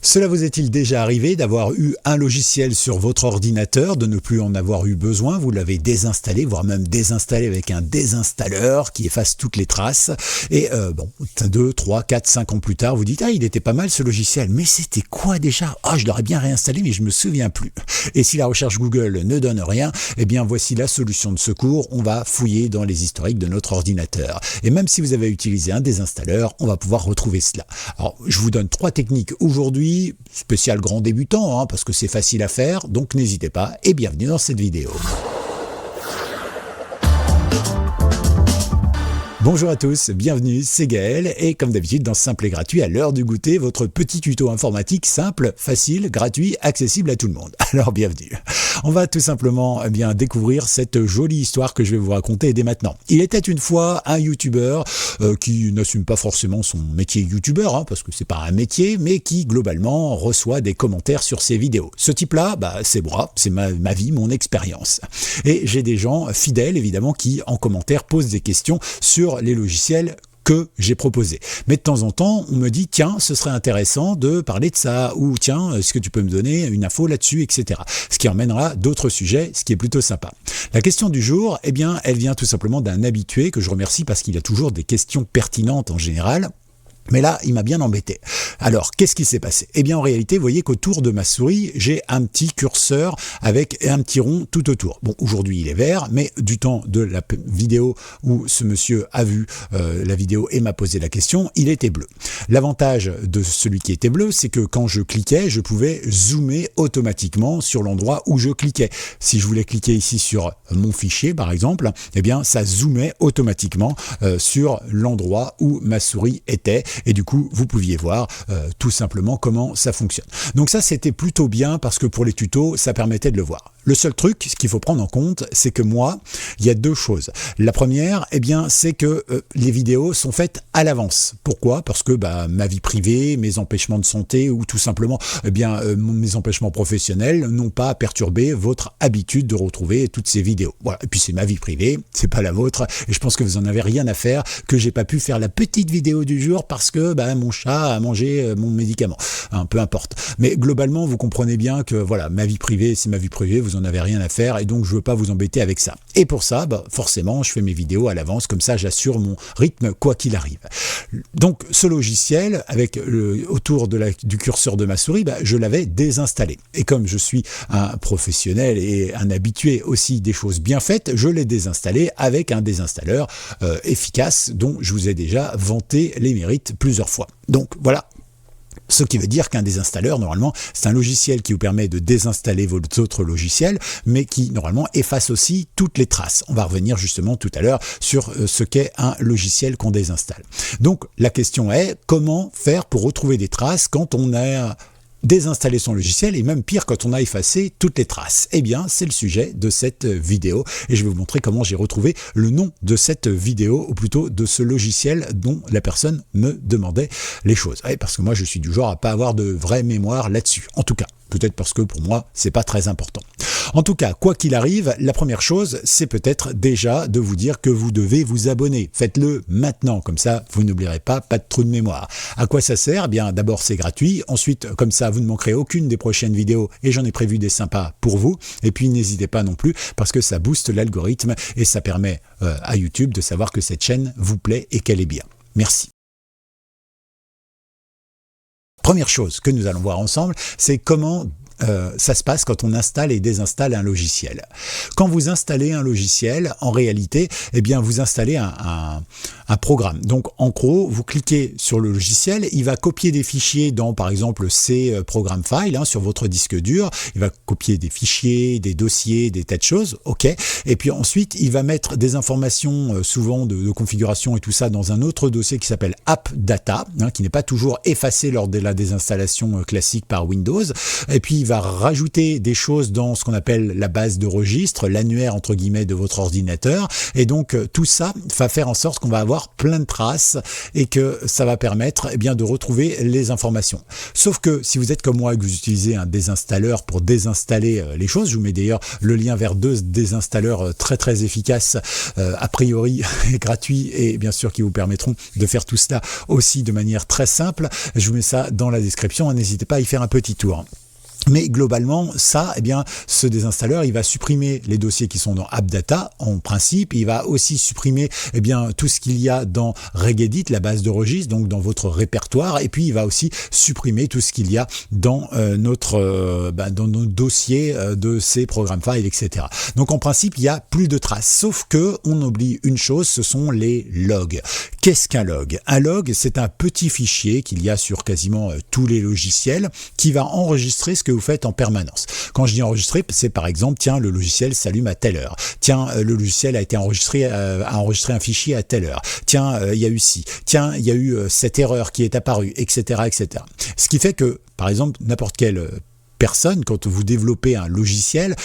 Cela vous est-il déjà arrivé d'avoir eu un logiciel sur votre ordinateur, de ne plus en avoir eu besoin, vous l'avez désinstallé, voire même désinstallé avec un désinstalleur qui efface toutes les traces, et 2, 3, 4, 5 ans plus tard, vous dites « Ah, il était pas mal ce logiciel, mais c'était quoi déjà ? Ah, je l'aurais bien réinstallé, mais je me souviens plus. » Et si la recherche Google ne donne rien, eh bien voici la solution de secours, on va fouiller dans les historiques de notre ordinateur. Et même si vous avez utilisé un désinstalleur, on va pouvoir retrouver cela. Alors, je vous donne 3 techniques aujourd'hui, spécial grand débutant, parce que c'est facile à faire, donc n'hésitez pas et bienvenue dans cette vidéo. Bonjour à tous, bienvenue, c'est Gaël et comme d'habitude dans Simple et Gratuit à l'heure du goûter, votre petit tuto informatique simple, facile, gratuit, accessible à tout le monde. Alors bienvenue. On va tout simplement découvrir cette jolie histoire que je vais vous raconter dès maintenant. Il était une fois un youtubeur qui n'assume pas forcément son métier youtubeur, parce que c'est pas un métier, mais qui globalement reçoit des commentaires sur ses vidéos. Ce type-là, c'est moi, c'est ma vie, mon expérience. Et j'ai des gens fidèles évidemment qui en commentaire posent des questions sur les logiciels que j'ai proposé. Mais de temps en temps, on me dit, tiens, ce serait intéressant de parler de ça, ou tiens, est-ce que tu peux me donner une info là-dessus, etc. Ce qui emmènera d'autres sujets, ce qui est plutôt sympa. La question du jour, elle vient tout simplement d'un habitué que je remercie parce qu'il a toujours des questions pertinentes en général. Mais là, il m'a bien embêté. Alors, qu'est-ce qui s'est passé ? En réalité, vous voyez qu'autour de ma souris, j'ai un petit curseur avec un petit rond tout autour. Bon, aujourd'hui, il est vert, mais du temps de la vidéo où ce monsieur a vu la vidéo et m'a posé la question, il était bleu. L'avantage de celui qui était bleu, c'est que quand je cliquais, je pouvais zoomer automatiquement sur l'endroit où je cliquais. Si je voulais cliquer ici sur mon fichier, par exemple, ça zoomait automatiquement sur l'endroit où ma souris était. Et du coup, vous pouviez voir tout simplement comment ça fonctionne. Donc ça, c'était plutôt bien parce que pour les tutos, ça permettait de le voir. Le seul truc, ce qu'il faut prendre en compte, c'est que moi, il y a 2 choses. La première, c'est que les vidéos sont faites à l'avance. Pourquoi ? Parce que ma vie privée, mes empêchements de santé ou tout simplement mes empêchements professionnels n'ont pas perturbé votre habitude de retrouver toutes ces vidéos. Voilà. Et puis c'est ma vie privée, c'est pas la vôtre. Et je pense que vous en avez rien à faire que j'ai pas pu faire la petite vidéo du jour parce que mon chat a mangé mon médicament. Peu importe. Mais globalement, vous comprenez bien que voilà, ma vie privée, c'est ma vie privée, vous en avez rien à faire et donc je veux pas vous embêter avec ça. Et pour ça, forcément, je fais mes vidéos à l'avance, comme ça j'assure mon rythme quoi qu'il arrive. Donc ce logiciel, avec autour du curseur de ma souris, je l'avais désinstallé. Et comme je suis un professionnel et un habitué aussi des choses bien faites, je l'ai désinstallé avec un désinstalleur efficace dont je vous ai déjà vanté les mérites plusieurs fois. Donc voilà. Ce qui veut dire qu'un désinstalleur, normalement, c'est un logiciel qui vous permet de désinstaller vos autres logiciels, mais qui, normalement, efface aussi toutes les traces. On va revenir justement tout à l'heure sur ce qu'est un logiciel qu'on désinstalle. Donc, la question est, comment faire pour retrouver des traces quand on a désinstaller son logiciel et même pire quand on a effacé toutes les traces. C'est le sujet de cette vidéo et je vais vous montrer comment j'ai retrouvé le nom de cette vidéo ou plutôt de ce logiciel dont la personne me demandait les choses. Parce que moi je suis du genre à pas avoir de vraie mémoire là-dessus. En tout cas, peut-être parce que pour moi c'est pas très important. En tout cas, quoi qu'il arrive, la première chose, c'est peut-être déjà de vous dire que vous devez vous abonner. Faites-le maintenant, comme ça, vous n'oublierez pas de trou de mémoire. À quoi ça sert ? D'abord, c'est gratuit. Ensuite, comme ça, vous ne manquerez aucune des prochaines vidéos et j'en ai prévu des sympas pour vous. Et puis, n'hésitez pas non plus parce que ça booste l'algorithme et ça permet à YouTube de savoir que cette chaîne vous plaît et qu'elle est bien. Merci. Première chose que nous allons voir ensemble, c'est comment ça se passe quand on installe et désinstalle un logiciel. Quand vous installez un logiciel, en réalité, vous installez un programme. Donc, en gros, vous cliquez sur le logiciel, il va copier des fichiers dans, par exemple, ces programmes files sur votre disque dur. Il va copier des fichiers, des dossiers, des tas de choses, ok. Et puis ensuite, il va mettre des informations, souvent de configuration et tout ça, dans un autre dossier qui s'appelle AppData, qui n'est pas toujours effacé lors de la désinstallation classique par Windows. Et puis, il va rajouter des choses dans ce qu'on appelle la base de registre, l'annuaire entre guillemets de votre ordinateur, et donc tout ça va faire en sorte qu'on va avoir plein de traces et que ça va permettre de retrouver les informations. Sauf que si vous êtes comme moi et que vous utilisez un désinstalleur pour désinstaller les choses, je vous mets d'ailleurs le lien vers 2 désinstalleurs très efficaces, a priori gratuits et bien sûr qui vous permettront de faire tout cela aussi de manière très simple. Je vous mets ça dans la description, n'hésitez pas à y faire un petit tour. Mais globalement, ça, ce désinstalleur, il va supprimer les dossiers qui sont dans AppData, en principe. Il va aussi supprimer, tout ce qu'il y a dans Regedit, la base de registre, donc dans votre répertoire. Et puis, il va aussi supprimer tout ce qu'il y a dans dans nos dossiers de ces programmes files, etc. Donc, en principe, il y a plus de traces. Sauf que, on oublie une chose, ce sont les logs. Qu'est-ce qu'un log? Un log, c'est un petit fichier qu'il y a sur quasiment tous les logiciels qui va enregistrer ce que vous faites en permanence. Quand je dis enregistrer, c'est par exemple, tiens, le logiciel s'allume à telle heure. Tiens, le logiciel a enregistré un fichier à telle heure. Tiens, il y a eu ci. Tiens, il y a eu cette erreur qui est apparue, etc., etc. Ce qui fait que, par exemple, n'importe quel personne, quand vous développez un logiciel,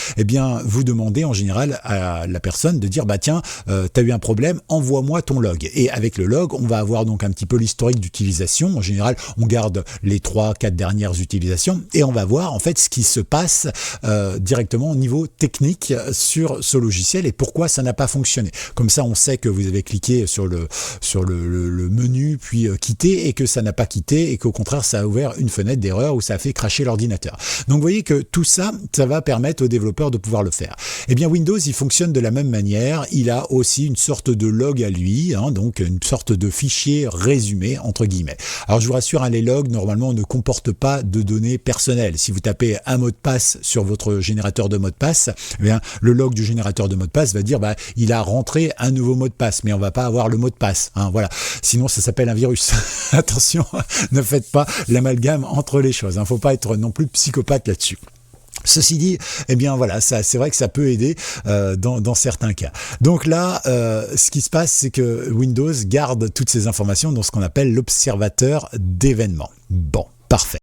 vous demandez en général à la personne de dire tiens, tu as eu un problème, envoie-moi ton log. Et avec le log, on va avoir donc un petit peu l'historique d'utilisation. En général, on garde les 3-4 dernières utilisations et on va voir en fait ce qui se passe directement au niveau technique sur ce logiciel et pourquoi ça n'a pas fonctionné. Comme ça, on sait que vous avez cliqué sur le menu puis quitter et que ça n'a pas quitté et qu'au contraire, ça a ouvert une fenêtre d'erreur ou ça a fait crasher l'ordinateur. Donc vous voyez que tout ça, ça va permettre aux développeurs de pouvoir le faire. Windows, il fonctionne de la même manière. Il a aussi une sorte de log à lui, donc une sorte de fichier résumé, entre guillemets. Alors je vous rassure, les logs, normalement, ne comportent pas de données personnelles. Si vous tapez un mot de passe sur votre générateur de mot de passe, le log du générateur de mot de passe va dire il a rentré un nouveau mot de passe, mais on va pas avoir le mot de passe. Voilà. Sinon, ça s'appelle un virus. Attention, ne faites pas l'amalgame entre les choses. Faut pas être non plus psychopathe là-dessus. Ceci dit, c'est vrai que ça peut aider dans certains cas. Donc là, ce qui se passe, c'est que Windows garde toutes ces informations dans ce qu'on appelle l'observateur d'événements. Bon, parfait.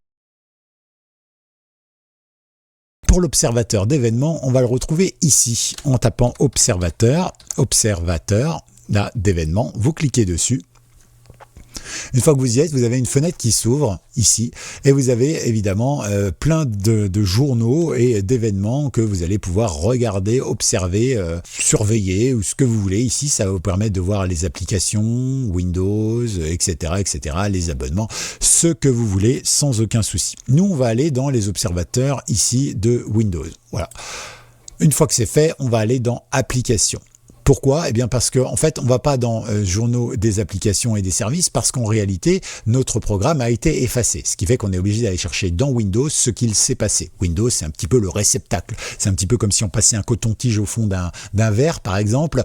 Pour l'observateur d'événements, on va le retrouver ici, en tapant observateur là, d'événements. Vous cliquez dessus. Une fois que vous y êtes, vous avez une fenêtre qui s'ouvre ici et vous avez évidemment plein de journaux et d'événements que vous allez pouvoir regarder, observer, surveiller ou ce que vous voulez. Ici, ça va vous permettre de voir les applications, Windows, etc., les abonnements, ce que vous voulez sans aucun souci. Nous, on va aller dans les observateurs ici de Windows. Voilà. Une fois que c'est fait, on va aller dans Applications. Pourquoi ? Parce qu'en fait, on ne va pas dans journaux des applications et des services parce qu'en réalité, notre programme a été effacé. Ce qui fait qu'on est obligé d'aller chercher dans Windows ce qu'il s'est passé. Windows, c'est un petit peu le réceptacle. C'est un petit peu comme si on passait un coton-tige au fond d'un verre, par exemple.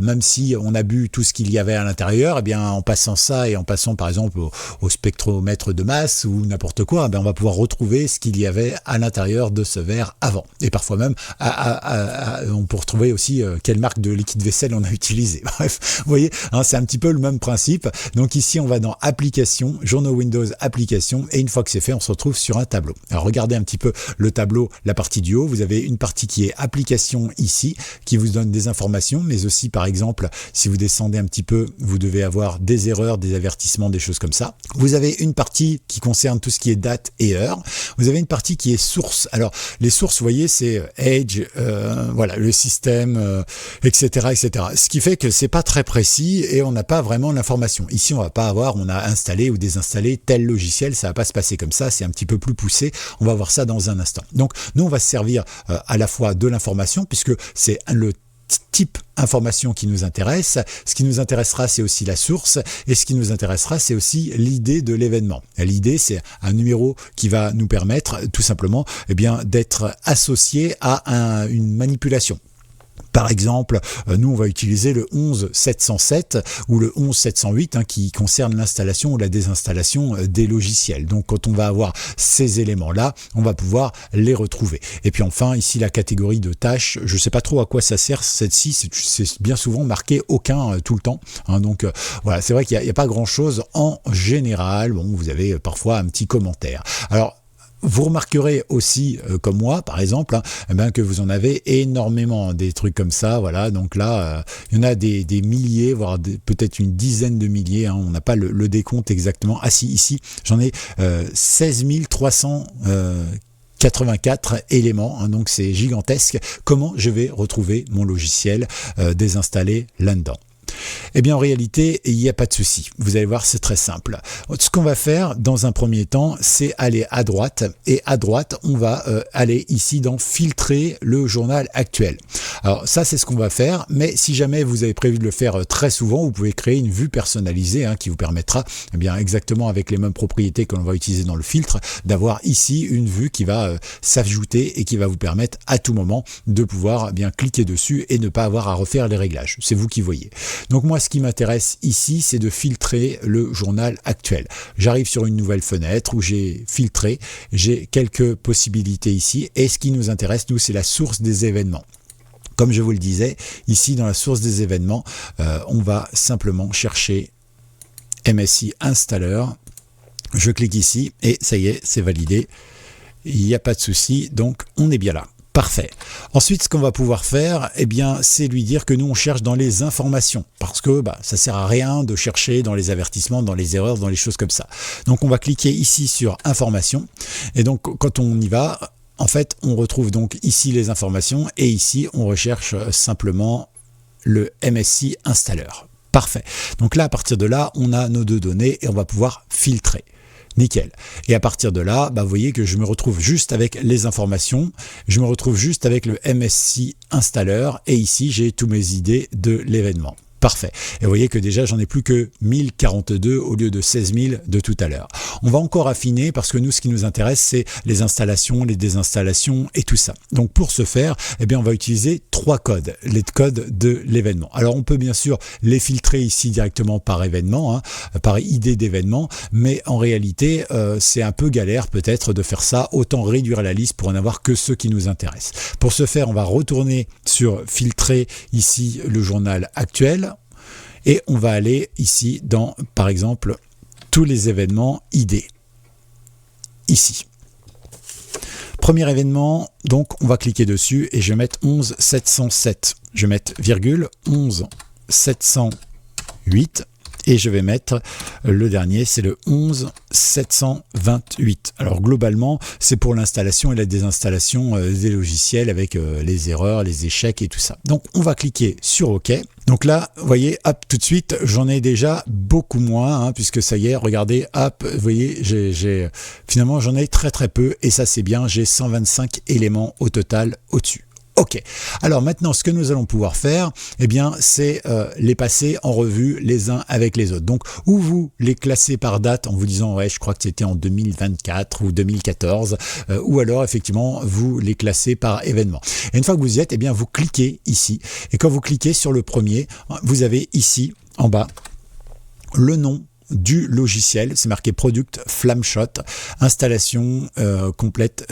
Même si on a bu tout ce qu'il y avait à l'intérieur, en passant ça et en passant, par exemple, au spectromètre de masse ou n'importe quoi, on va pouvoir retrouver ce qu'il y avait à l'intérieur de ce verre avant. Et parfois même, on peut retrouver aussi quelle marque de liquide de vaisselle on a utilisé. Bref, vous voyez, c'est un petit peu le même principe. Donc ici, on va dans Applications, Journaux Windows, Applications, et une fois que c'est fait, on se retrouve sur un tableau. Alors regardez un petit peu le tableau, la partie du haut. Vous avez une partie qui est Applications ici, qui vous donne des informations, mais aussi, par exemple, si vous descendez un petit peu, vous devez avoir des erreurs, des avertissements, des choses comme ça. Vous avez une partie qui concerne tout ce qui est date et heure. Vous avez une partie qui est source. Alors, les sources, vous voyez, c'est Edge, voilà, le système, etc., etc. Ce qui fait que c'est pas très précis et on n'a pas vraiment l'information. Ici, on va pas avoir, on a installé ou désinstallé tel logiciel, ça va pas se passer comme ça, c'est un petit peu plus poussé. On va voir ça dans un instant. Donc, nous, on va se servir à la fois de l'information, puisque c'est le type information qui nous intéresse. Ce qui nous intéressera, c'est aussi la source, et ce qui nous intéressera, c'est aussi l'idée de l'événement. L'idée, c'est un numéro qui va nous permettre tout simplement d'être associé à une manipulation. Par exemple, nous on va utiliser le 11707 ou le 11708 qui concerne l'installation ou la désinstallation des logiciels. Donc quand on va avoir ces éléments-là, on va pouvoir les retrouver. Et puis enfin, ici la catégorie de tâches, je ne sais pas trop à quoi ça sert celle-ci, c'est bien souvent marqué aucun tout le temps. Donc voilà, c'est vrai qu'il n'y a pas grand-chose en général. Bon, vous avez parfois un petit commentaire. Alors, Vous remarquerez aussi, comme moi par exemple, que vous en avez énormément, des trucs comme ça, voilà, donc là, il y en a des milliers, voire peut-être une dizaine de milliers, on n'a pas le décompte exactement. Ah si, ici, j'en ai 16 384 éléments, donc c'est gigantesque. Comment je vais retrouver mon logiciel désinstallé là-dedans ? Eh bien en réalité, il n'y a pas de souci. Vous allez voir, c'est très simple. Ce qu'on va faire dans un premier temps, c'est aller à droite. Et à droite, on va aller ici dans filtrer le journal actuel. Alors ça, c'est ce qu'on va faire. Mais si jamais vous avez prévu de le faire très souvent, vous pouvez créer une vue personnalisée qui vous permettra, eh bien exactement avec les mêmes propriétés que l'on va utiliser dans le filtre, d'avoir ici une vue qui va s'ajouter et qui va vous permettre à tout moment de pouvoir bien cliquer dessus et ne pas avoir à refaire les réglages. C'est vous qui voyez. Donc moi, ce qui m'intéresse ici, c'est de filtrer le journal actuel. J'arrive sur une nouvelle fenêtre où j'ai filtré, j'ai quelques possibilités ici, et ce qui nous intéresse, nous, c'est la source des événements. Comme je vous le disais, ici dans la source des événements, on va simplement chercher MSI Installer. Je clique ici et ça y est, c'est validé. Il n'y a pas de souci, donc on est bien là. Parfait. Ensuite, ce qu'on va pouvoir faire, eh bien, c'est lui dire que nous, on cherche dans les informations. Parce que ça sert à rien de chercher dans les avertissements, dans les erreurs, dans les choses comme ça. Donc, on va cliquer ici sur informations. Et donc, quand on y va, en fait, on retrouve donc ici les informations. Et ici, on recherche simplement le MSI Installer. Parfait. Donc là, à partir de là, on a nos deux données et on va pouvoir filtrer. Nickel. Et à partir de là, vous voyez que je me retrouve juste avec les informations, je me retrouve juste avec le MSI Installer et ici j'ai tous mes idées de l'événement. Parfait. Et vous voyez que déjà, j'en ai plus que 1042 au lieu de 16 000 de tout à l'heure. On va encore affiner parce que nous, ce qui nous intéresse, c'est les installations, les désinstallations et tout ça. Donc, pour ce faire, eh bien, on va utiliser 3 codes, les codes de l'événement. Alors, on peut bien sûr les filtrer ici directement par événement, par idée d'événement, mais en réalité, c'est un peu galère peut-être de faire ça. Autant réduire la liste pour en avoir que ceux qui nous intéressent. Pour ce faire, on va retourner sur filtrer ici le journal actuel. Et on va aller ici dans, par exemple, tous les événements ID. Ici. Premier événement, donc on va cliquer dessus et je vais mettre 11 707. Je vais mettre virgule 11 708. Et je vais mettre le dernier, c'est le 11 728. Alors globalement, c'est pour l'installation et la désinstallation des logiciels avec les erreurs, les échecs et tout ça. Donc on va cliquer sur OK. Donc là, vous voyez, hop, tout de suite, j'en ai déjà beaucoup moins, puisque ça y est, regardez, hop, vous voyez, finalement j'en ai très très peu et ça c'est bien, j'ai 125 éléments au total au-dessus. Ok, alors maintenant ce que nous allons pouvoir faire, eh bien c'est les passer en revue les uns avec les autres. Donc ou vous les classez par date en vous disant ouais je crois que c'était en 2024 ou 2014, ou alors effectivement vous les classez par événement. Et une fois que vous y êtes, eh bien vous cliquez ici et quand vous cliquez sur le premier, vous avez ici en bas le nom du logiciel, c'est marqué Product Flamshot, installation complète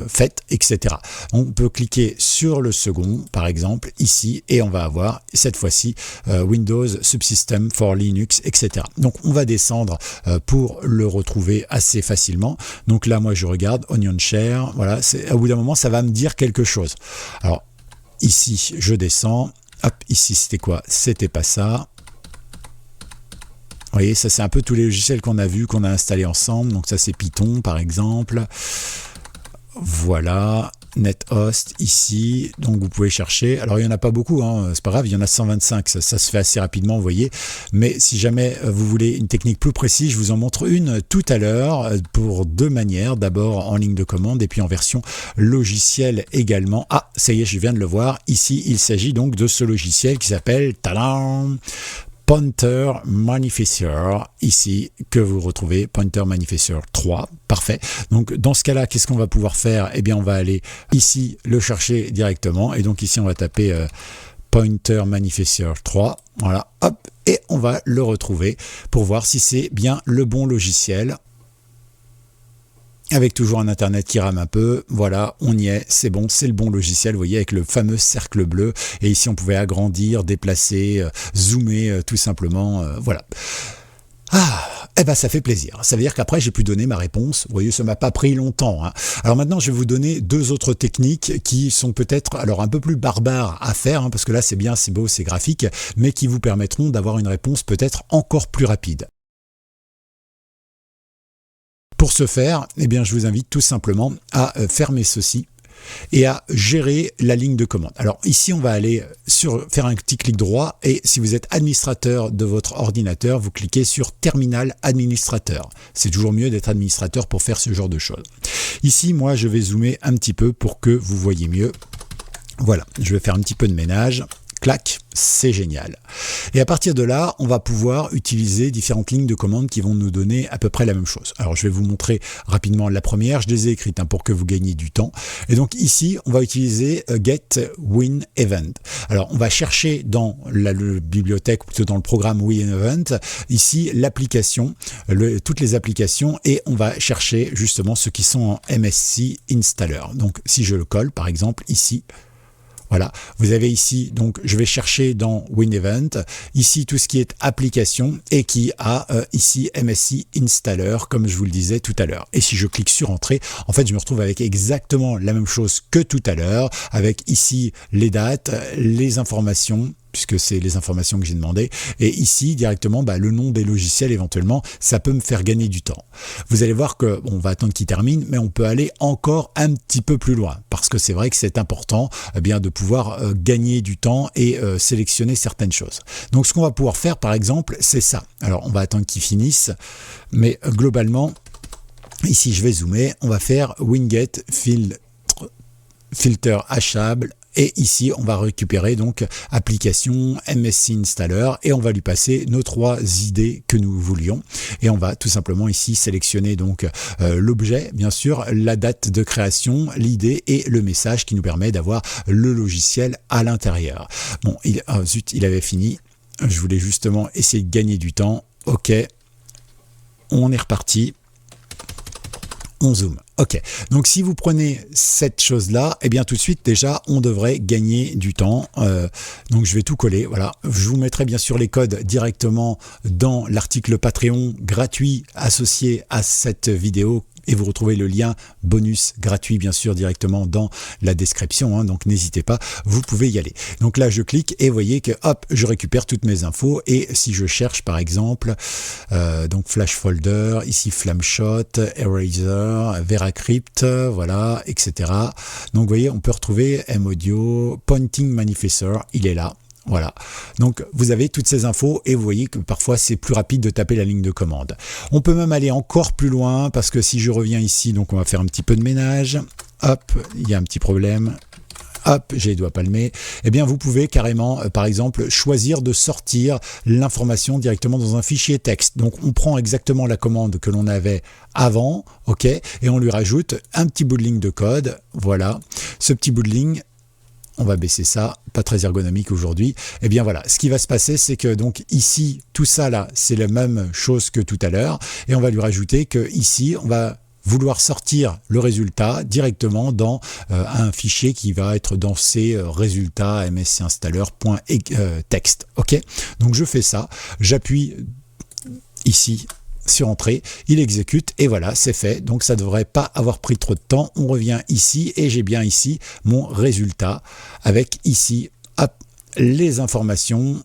faite, etc. On peut cliquer sur le second, par exemple, ici, et on va avoir cette fois-ci Windows Subsystem for Linux, etc. Donc on va descendre pour le retrouver assez facilement. Donc là, moi je regarde Onion Share, voilà, au bout d'un moment, ça va me dire quelque chose. Alors ici, je descends, hop, ici c'était quoi? C'était pas ça. Vous voyez, ça c'est un peu tous les logiciels qu'on a vus, qu'on a installés ensemble. Donc ça c'est Python par exemple. Voilà, NetHost ici. Donc vous pouvez chercher. Alors il n'y en a pas beaucoup, c'est pas grave, il y en a 125. Ça se fait assez rapidement, vous voyez. Mais si jamais vous voulez une technique plus précise, je vous en montre une tout à l'heure pour 2 manières. D'abord en ligne de commande et puis en version logiciel également. Ah, ça y est, je viens de le voir. Ici, il s'agit donc de ce logiciel qui s'appelle Tadam! Pointer Magnifier, ici, que vous retrouvez, Pointer Magnifier 3, parfait. Donc, dans ce cas-là, qu'est-ce qu'on va pouvoir faire? Eh bien, on va aller ici, le chercher directement, et donc ici, on va taper Pointer Magnifier 3, voilà, hop, et on va le retrouver pour voir si c'est bien le bon logiciel. Avec toujours un internet qui rame un peu, voilà, on y est, c'est bon, c'est le bon logiciel, vous voyez, avec le fameux cercle bleu, et ici on pouvait agrandir, déplacer, zoomer, tout simplement, voilà. Ah, Eh ben, ça fait plaisir. Ça veut dire qu'après, j'ai pu donner ma réponse. Vous voyez, ça m'a pas pris longtemps, hein. Alors maintenant, je vais vous donner deux autres techniques qui sont peut-être alors un peu plus barbares à faire, hein, parce que là, c'est bien, c'est beau, c'est graphique, mais qui vous permettront d'avoir une réponse peut-être encore plus rapide. Pour ce faire, eh bien, je vous invite tout simplement à fermer ceci et à gérer la ligne de commande. Alors ici, on va aller faire un petit clic droit et si vous êtes administrateur de votre ordinateur, vous cliquez sur Terminal Administrateur. C'est toujours mieux d'être administrateur pour faire ce genre de choses. Ici, moi, je vais zoomer un petit peu pour que vous voyez mieux. Voilà, je vais faire un petit peu de ménage. Clac, c'est génial. Et à partir de là, on va pouvoir utiliser différentes lignes de commande qui vont nous donner à peu près la même chose. Alors, je vais vous montrer rapidement la première. Je les ai écrites pour que vous gagniez du temps. Et donc ici, on va utiliser Get Win Event. Alors, on va chercher dans la bibliothèque, ou plutôt dans le programme Win Event, ici l'application, toutes les applications, et on va chercher justement ceux qui sont en MSC Installer. Donc, si je le colle, par exemple, ici, voilà, vous avez ici, donc je vais chercher dans WinEvent, ici tout ce qui est application et qui a ici MSC Installer, comme je vous le disais tout à l'heure. Et si je clique sur Entrée, en fait je me retrouve avec exactement la même chose que tout à l'heure, avec ici les dates, les informations, puisque c'est les informations que j'ai demandées, et ici directement le nom des logiciels éventuellement, ça peut me faire gagner du temps. Vous allez voir que on va attendre qu'il termine, mais on peut aller encore un petit peu plus loin, parce que c'est vrai que c'est important bien de pouvoir gagner du temps et sélectionner certaines choses. Donc ce qu'on va pouvoir faire par exemple, c'est ça. Alors on va attendre qu'il finisse, mais globalement, ici je vais zoomer, on va faire Winget Filter hachable. Et ici, on va récupérer donc application MSC Installer et on va lui passer nos trois idées que nous voulions. Et on va tout simplement ici sélectionner donc l'objet, bien sûr, la date de création, l'idée et le message qui nous permet d'avoir le logiciel à l'intérieur. Bon, zut, il avait fini. Je voulais justement essayer de gagner du temps. Ok, on est reparti. On zoome. Ok, donc si vous prenez cette chose-là, eh bien tout de suite déjà on devrait gagner du temps. Donc je vais tout coller, voilà. Je vous mettrai bien sûr les codes directement dans l'article Patreon gratuit associé à cette vidéo. Et vous retrouvez le lien bonus gratuit bien sûr directement dans la description, hein, donc n'hésitez pas, vous pouvez y aller. Donc là je clique et vous voyez que hop, je récupère toutes mes infos et si je cherche par exemple donc Flash Folder, ici Flamshot, Eraser, VeraCrypt, voilà, etc. Donc vous voyez, on peut retrouver M-Audio, Pointing Manifestor, il est là. Voilà, donc vous avez toutes ces infos et vous voyez que parfois c'est plus rapide de taper la ligne de commande. On peut même aller encore plus loin parce que si je reviens ici, donc on va faire un petit peu de ménage. Hop, il y a un petit problème. Hop, j'ai les doigts palmés. Eh bien, vous pouvez carrément, par exemple, choisir de sortir l'information directement dans un fichier texte. Donc, on prend exactement la commande que l'on avait avant, ok, et on lui rajoute un petit bout de ligne de code. Voilà, ce petit bout de ligne. On va baisser ça, pas très ergonomique aujourd'hui. Eh bien voilà, ce qui va se passer, c'est que donc ici, tout ça là, c'est la même chose que tout à l'heure. Et on va lui rajouter que ici, on va vouloir sortir le résultat directement dans un fichier qui va être dans ces résultats mscinstaller.text. Ok, donc je fais ça, j'appuie ici sur Entrée, il exécute et voilà, c'est fait. Donc ça ne devrait pas avoir pris trop de temps. On revient ici et j'ai bien ici mon résultat avec ici hop, les informations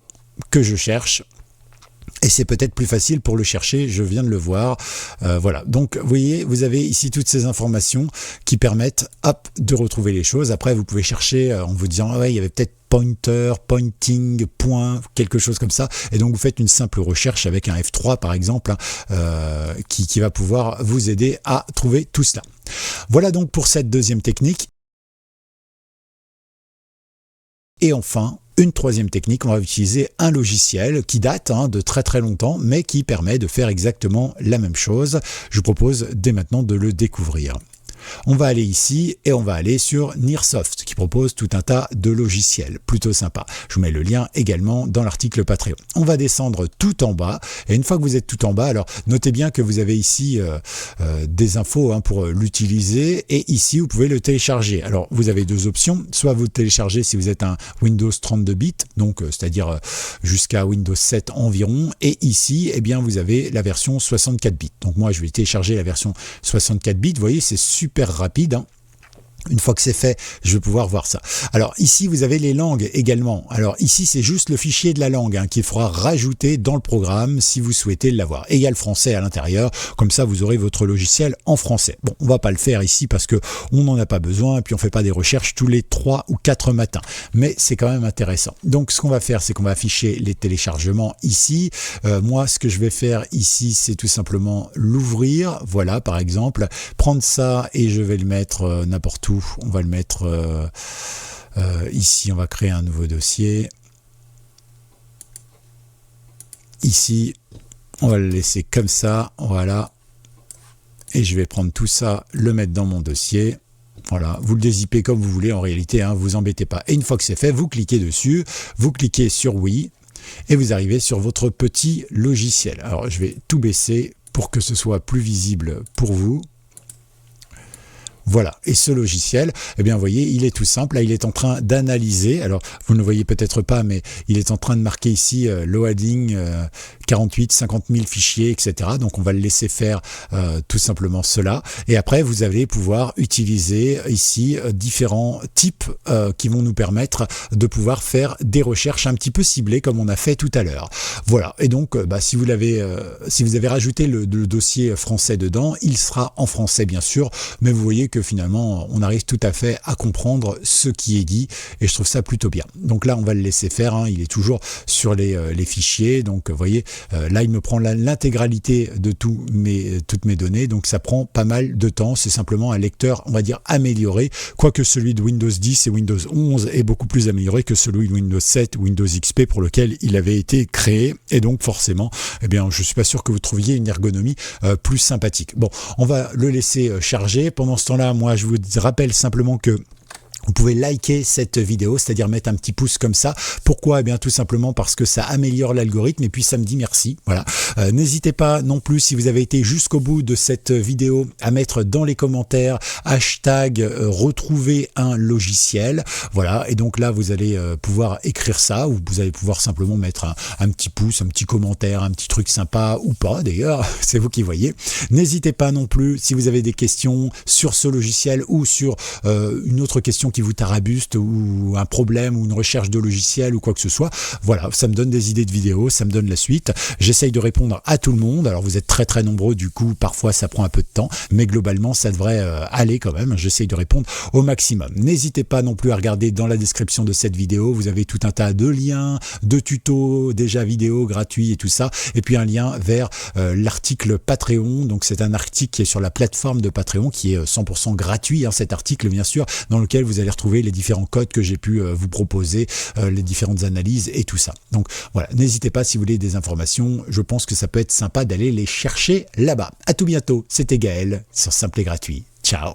que je cherche. Et c'est peut-être plus facile pour le chercher, je viens de le voir. Voilà, donc vous voyez, vous avez ici toutes ces informations qui permettent hop, de retrouver les choses. Après, vous pouvez chercher en vous disant, ouais, il y avait peut-être pointer, pointing, point, quelque chose comme ça. Et donc, vous faites une simple recherche avec un F3, par exemple, qui va pouvoir vous aider à trouver tout cela. Voilà donc pour cette deuxième technique. Et enfin, une troisième technique, on va utiliser un logiciel qui date de très très longtemps, mais qui permet de faire exactement la même chose. Je vous propose dès maintenant de le découvrir. On va aller ici et on va aller sur Nearsoft qui propose tout un tas de logiciels, plutôt sympa. Je vous mets le lien également dans l'article Patreon. On va descendre tout en bas et une fois que vous êtes tout en bas, alors notez bien que vous avez ici des infos pour l'utiliser et ici vous pouvez le télécharger. Alors vous avez deux options, soit vous téléchargez si vous êtes un Windows 32 bits, donc c'est-à-dire jusqu'à Windows 7 environ, et ici eh bien vous avez la version 64 bits. Donc moi je vais télécharger la version 64 bits, vous voyez c'est super rapide. Une fois que c'est fait, je vais pouvoir voir ça. Alors ici, vous avez les langues également. Alors ici, c'est juste le fichier de la langue qu'il faudra rajouter dans le programme si vous souhaitez l'avoir. Et il y a le français à l'intérieur, comme ça vous aurez votre logiciel en français. Bon, on va pas le faire ici parce que on n'en a pas besoin et puis on fait pas des recherches tous les 3 ou 4 matins. Mais c'est quand même intéressant. Donc ce qu'on va faire, c'est qu'on va afficher les téléchargements ici. Moi, ce que je vais faire ici, c'est tout simplement l'ouvrir. Voilà, par exemple, prendre ça et je vais le mettre n'importe où. On va le mettre ici, on va créer un nouveau dossier. Ici, on va le laisser comme ça, voilà. Et je vais prendre tout ça, le mettre dans mon dossier. Voilà, vous le dézippez comme vous voulez en réalité, vous embêtez pas. Et une fois que c'est fait, vous cliquez dessus, vous cliquez sur oui, et vous arrivez sur votre petit logiciel. Alors je vais tout baisser pour que ce soit plus visible pour vous. Voilà, et ce logiciel, eh bien, vous voyez, il est tout simple. Là, il est en train d'analyser. Alors, vous ne le voyez peut-être pas, mais il est en train de marquer ici loading 48, 50 000 fichiers, etc. Donc, on va le laisser faire tout simplement cela. Et après, vous allez pouvoir utiliser ici différents types qui vont nous permettre de pouvoir faire des recherches un petit peu ciblées, comme on a fait tout à l'heure. Voilà. Et donc, si vous avez rajouté le dossier français dedans, il sera en français, bien sûr. Mais vous voyez que finalement, on arrive tout à fait à comprendre ce qui est dit et je trouve ça plutôt bien. Donc là, on va le laisser faire. Il est toujours sur les fichiers. Donc, vous voyez, là, il me prend l'intégralité de toutes mes données. Donc, ça prend pas mal de temps. C'est simplement un lecteur, on va dire, amélioré. Quoique celui de Windows 10 et Windows 11 est beaucoup plus amélioré que celui de Windows 7 ou Windows XP pour lequel il avait été créé. Et donc, forcément, eh bien, je suis pas sûr que vous trouviez une ergonomie plus sympathique. Bon, on va le laisser charger. Pendant ce temps-là, moi, je vous rappelle simplement que vous pouvez liker cette vidéo, c'est-à-dire mettre un petit pouce comme ça. Pourquoi? Eh bien, tout simplement parce que ça améliore l'algorithme et puis ça me dit merci. Voilà. N'hésitez pas non plus, si vous avez été jusqu'au bout de cette vidéo, à mettre dans les commentaires hashtag retrouver un logiciel. Voilà. Et donc là, vous allez pouvoir écrire ça ou vous allez pouvoir simplement mettre un petit pouce, un petit commentaire, un petit truc sympa ou pas d'ailleurs. C'est vous qui voyez. N'hésitez pas non plus, si vous avez des questions sur ce logiciel ou sur une autre question qui vous tarabuste ou un problème ou une recherche de logiciel ou quoi que ce soit, voilà, ça me donne des idées de vidéos, ça me donne la suite. J'essaye de répondre à tout le monde. Alors vous êtes très très nombreux, du coup parfois ça prend un peu de temps, mais globalement ça devrait aller quand même. J'essaye de répondre au maximum. N'hésitez pas non plus à regarder dans la description de cette vidéo, vous avez tout un tas de liens, de tutos déjà vidéo gratuits et tout ça, et puis un lien vers l'article Patreon. Donc c'est un article qui est sur la plateforme de Patreon qui est 100% gratuit, cet article bien sûr, dans lequel vous allez retrouver les différents codes que j'ai pu vous proposer, les différentes analyses et tout ça. Donc voilà, n'hésitez pas si vous voulez des informations, je pense que ça peut être sympa d'aller les chercher là-bas. À tout bientôt, c'était Gaël sur Simple et Gratuit. Ciao.